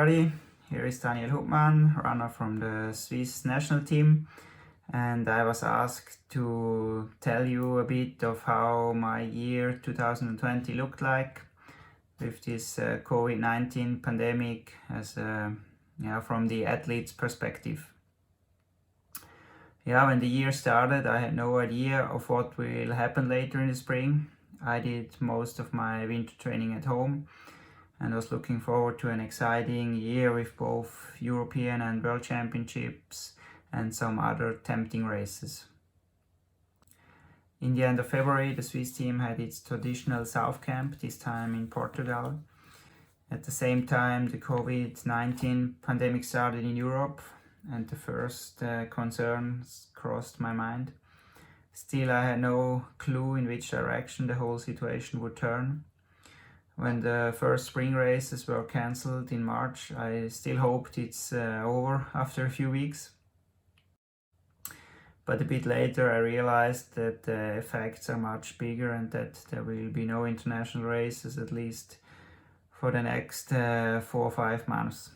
everybody, here is Daniel Hubmann, runner from the Swiss national team, and I was asked to tell you a bit of how my year 2020 looked like with this COVID-19 pandemic from the athlete's perspective. When the year started, I had no idea of what will happen later in the spring. I did most of my winter training at home and was looking forward to an exciting year with both European and World Championships and some other tempting races. In the end of February, the Swiss team had its traditional South Camp, this time in Portugal. At the same time, the COVID-19 pandemic started in Europe, and the first concerns crossed my mind. Still, I had no clue in which direction the whole situation would turn. When the first spring races were cancelled in March, I still hoped it's over after a few weeks. But a bit later I realized that the effects are much bigger and that there will be no international races, at least for the next 4 or 5 months.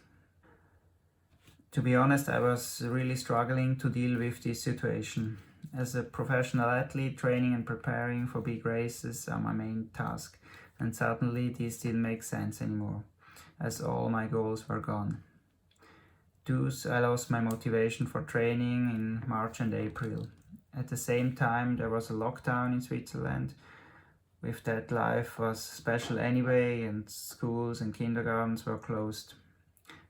To be honest, I was really struggling to deal with this situation. As a professional athlete, training and preparing for big races are my main task. And suddenly this didn't make sense anymore, as all my goals were gone. Thus, I lost my motivation for training in March and April. At the same time, there was a lockdown in Switzerland. With that, life was special anyway, and schools and kindergartens were closed.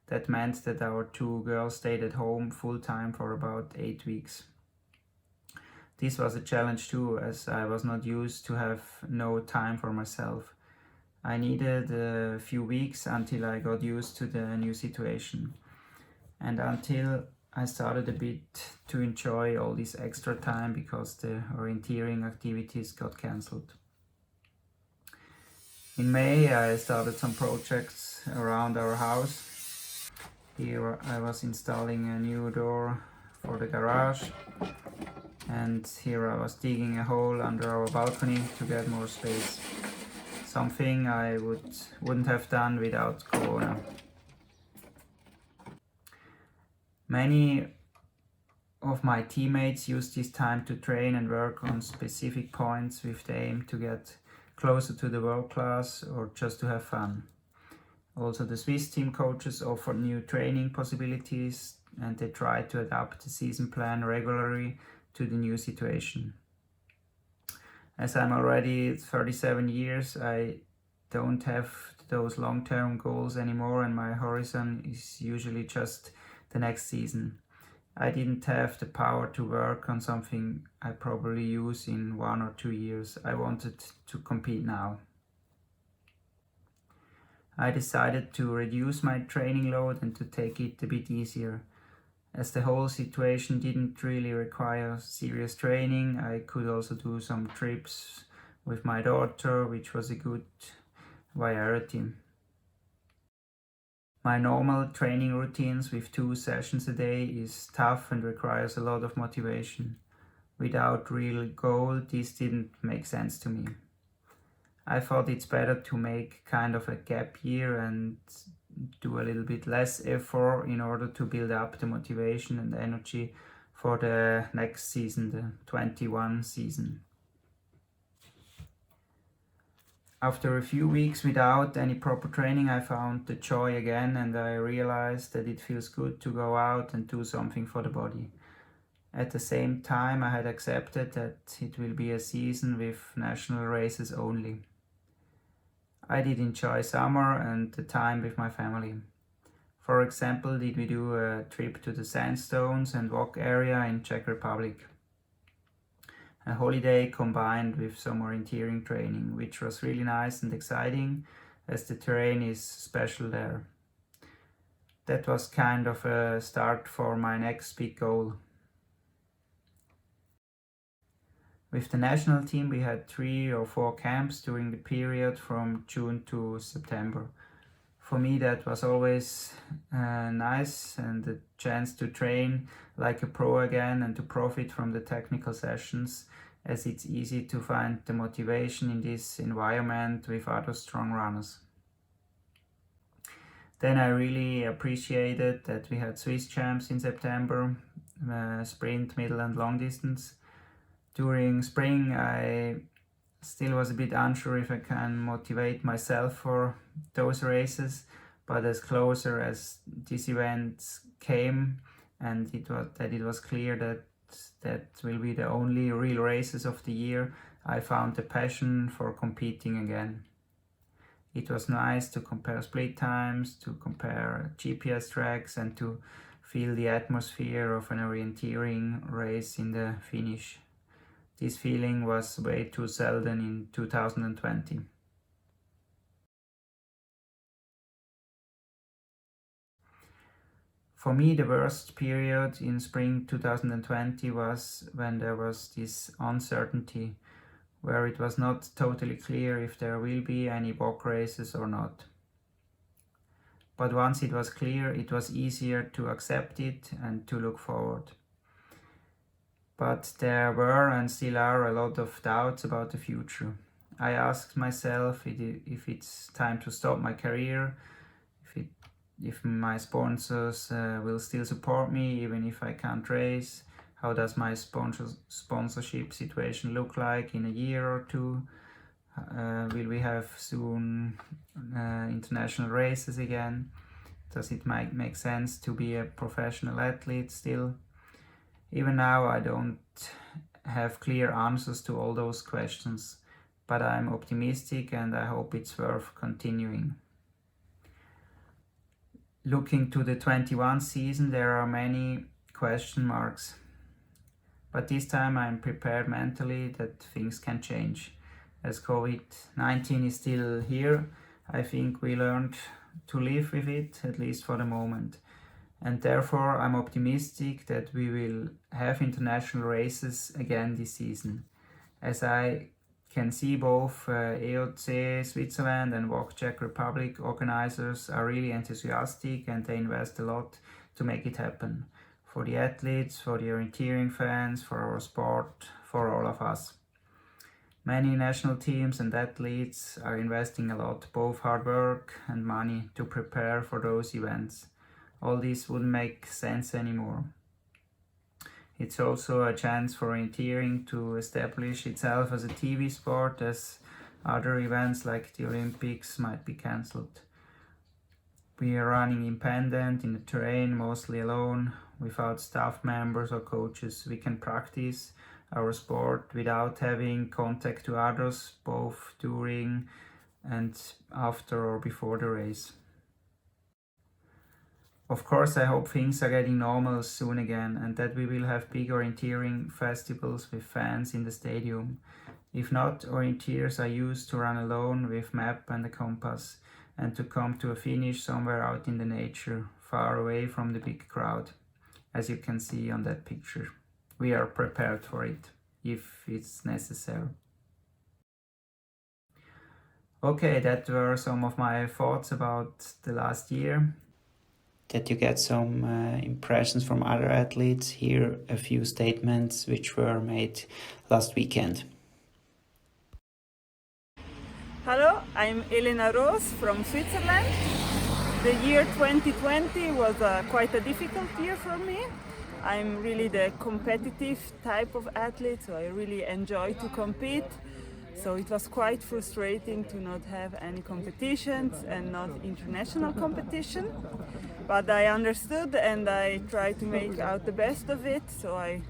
That meant that our 2 girls stayed at home full-time for about 8 weeks. This was a challenge too, as I was not used to have no time for myself. I needed a few weeks until I got used to the new situation and until I started a bit to enjoy all this extra time because the orienteering activities got cancelled. In May I started some projects around our house. Here I was installing a new door for the garage, and here I was digging a hole under our balcony to get more space. Something I wouldn't have done without Corona. Many of my teammates used this time to train and work on specific points with the aim to get closer to the world class or just to have fun. Also, the Swiss team coaches offered new training possibilities and they tried to adapt the season plan regularly to the new situation. As I'm already 37 years, I don't have those long-term goals anymore and my horizon is usually just the next season. I didn't have the power to work on something I probably use in 1 or 2 years. I wanted to compete now. I decided to reduce my training load and to take it a bit easier. As the whole situation didn't really require serious training, I could also do some trips with my daughter, which was a good variety. My normal training routines with 2 sessions a day is tough and requires a lot of motivation. Without real goal, this didn't make sense to me. I thought it's better to make kind of a gap year and do a little bit less effort in order to build up the motivation and energy for the next season, the 21 season. After a few weeks without any proper training, I found the joy again and I realized that it feels good to go out and do something for the body. At the same time, I had accepted that it will be a season with national races only. I did enjoy summer and the time with my family. For example, did we do a trip to the sandstones and walk area in Czech Republic. A holiday combined with some orienteering training, which was really nice and exciting as the terrain is special there. That was kind of a start for my next big goal. With the national team we had 3 or 4 camps during the period from June to September. For me that was always nice and a chance to train like a pro again and to profit from the technical sessions, as it's easy to find the motivation in this environment with other strong runners. Then I really appreciated that we had Swiss champs in September, sprint, middle and long distance. During spring I still was a bit unsure if I can motivate myself for those races, but as closer as these events came and it was clear that will be the only real races of the year, I found the passion for competing again. It was nice to compare split times, to compare GPS tracks and to feel the atmosphere of an orienteering race in the finish. This feeling was way too seldom in 2020. For me, the worst period in spring 2020 was when there was this uncertainty, where it was not totally clear if there will be any walk races or not. But once it was clear, it was easier to accept it and to look forward. But there were and still are a lot of doubts about the future. I asked myself if it's time to stop my career, if my sponsors will still support me even if I can't race. How does my sponsorship situation look like in a year or two? Will we have soon international races again? Does it make sense to be a professional athlete still? Even now I don't have clear answers to all those questions, but I'm optimistic and I hope it's worth continuing. Looking to the 21 season, there are many question marks, but this time I'm prepared mentally that things can change. As COVID-19 is still here, I think we learned to live with it, at least for the moment. And therefore I'm optimistic that we will have international races again this season. As I can see, both EOC Switzerland and Walk Czech Republic organizers are really enthusiastic and they invest a lot to make it happen. For the athletes, for the orienteering fans, for our sport, for all of us. Many national teams and athletes are investing a lot, both hard work and money, to prepare for those events. All this wouldn't make sense anymore. It's also a chance for orienteering to establish itself as a TV sport, as other events like the Olympics might be cancelled. We are running independent in the terrain, mostly alone, without staff members or coaches. We can practice our sport without having contact to others, both during and after or before the race. Of course, I hope things are getting normal soon again and that we will have big orienteering festivals with fans in the stadium. If not, orienteers are used to run alone with map and a compass and to come to a finish somewhere out in the nature, far away from the big crowd, as you can see on that picture. We are prepared for it, if it's necessary. Okay, that were some of my thoughts about the last year. That you get some impressions from other athletes, here a few statements which were made last weekend. Hello, I'm Elena Rose from Switzerland. The year 2020 was quite a difficult year for me. I'm really the competitive type of athlete, so I really enjoy to compete. So it was quite frustrating to not have any competitions and not international competition. But I understood and I tried to make out the best of it. So I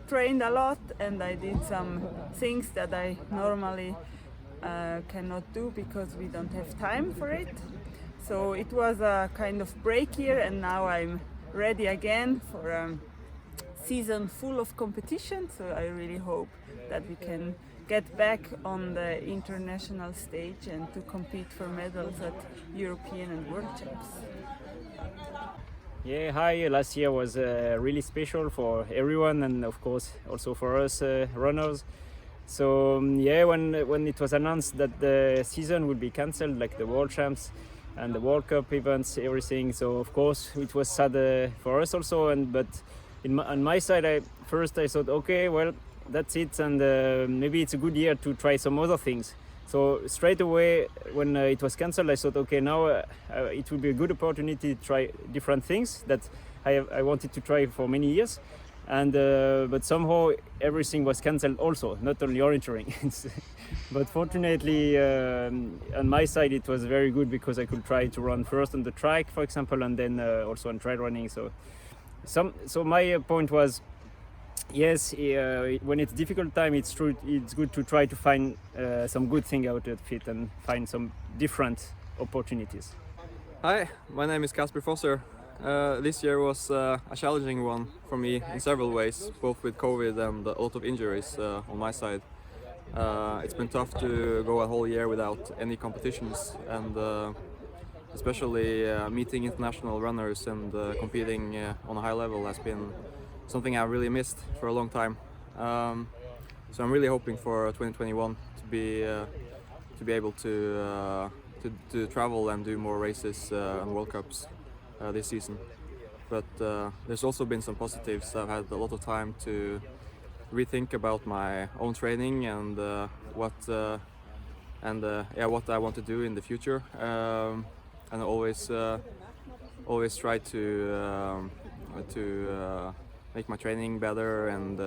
trained a lot and I did some things that I normally cannot do because we don't have time for it. So it was a kind of break year and now I'm ready again for a season full of competition. So I really hope that we can get back on the international stage and to compete for medals at European and World Champs. Yeah, hi. Last year was really special for everyone and of course also for us runners. So yeah, when it was announced that the season would be cancelled, like the World Champs and the World Cup events, everything. So of course it was sad for us also. But on my side, I thought, okay, well, that's it, and maybe it's a good year to try some other things. So straight away, when it was cancelled, I thought, okay, now it will be a good opportunity to try different things that I wanted to try for many years. And but somehow everything was cancelled also, not only orienteering. But fortunately, on my side, it was very good because I could try to run first on the track, for example, and then also on trail running. So my point was, yes, when it's difficult time, it's true. It's good to try to find some good thing out of it and find some different opportunities. Hi, my name is Kasper Fosser. This year was a challenging one for me in several ways, both with COVID and a lot of injuries on my side. It's been tough to go a whole year without any competitions, and especially meeting international runners and competing on a high level has been something I really missed for a long time. So I'm really hoping for 2021 to be able to travel and do more races and World Cups this season. But there's also been some positives. I've had a lot of time to rethink about my own training and what I want to do in the future, and always try to make my training better and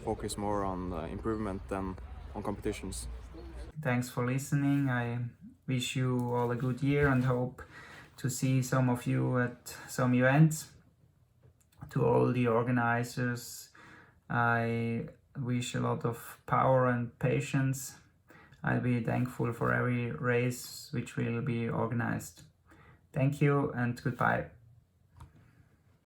focus more on improvement than on competitions. Thanks for listening. I wish you all a good year and hope to see some of you at some events. To all the organizers, I wish a lot of power and patience. I'll be thankful for every race which will be organized. Thank you and goodbye.